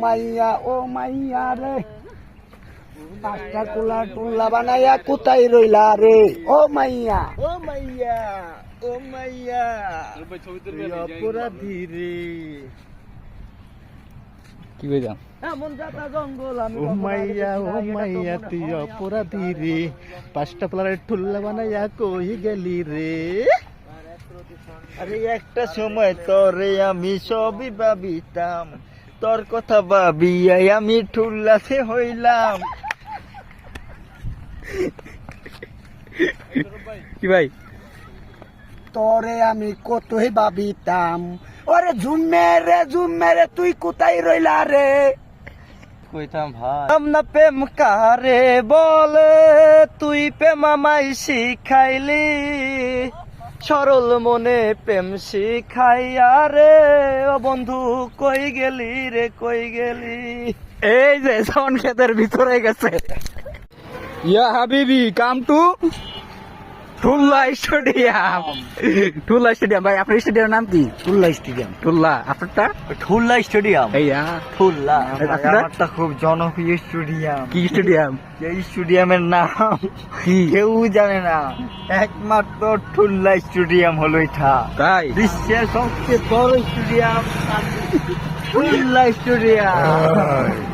মাইয়া ও মাইয়া রে, পাঁচটা কুলা টুল্লা বানাইয়া কোথায় রইলা রে? ও মাইয়া ও মাইয়া ও মাইয়া অপরাধী রে। কি কইতাম? এমন যাতা জঙ্গল আমি ও মাইয়া তুই অপরাধী রে, পাঁচটা প্লারের টুল্লা বানাইয়া কই গেলি রে? আরে একটা সময় তোরে আমি সবই ভাবিতাম, তোর কথা ভাবিয়াই আমি ঠুল্লাতে হইলাম। কি ভাই? তোরে আমি কতই ভাবিতাম, ওরে ঝুমে রে তুই কোথায় রইলা রে? কইতাম ভাই আমরা প্রেম কারে বলে, তুই প্রেম আমায় শিখাইলি, সরল মনে প্রেম শিখাইয়া রে। ও বন্ধু কই গেলি রে কই গেলি? এই যে সাউন্ড ক্ষেতের ভিতরে গেছে। ইয়া হাবিবি কাম টু টুল্লা স্টেডিয়াম। টুল্লা স্টেডিয়াম ভাই, আপনার স্টেডিয়ামের নাম কি? টুল্লা স্টেডিয়াম। টুল্লা, আপনারটা? ঠুল্লা স্টেডিয়াম। এইয়া ঠুল্লা আপনার? আমারটা খুব জনপ্রিয় স্টেডিয়াম। কি স্টেডিয়াম? এই স্টেডিয়ামের নাম কি? কেউ জানে না, একমাত্র ঠুল্লা স্টেডিয়াম হলো এটা। তাই? বিশ্বের সবচেয়ে বড় স্টেডিয়াম ঠুল্লা স্টেডিয়াম।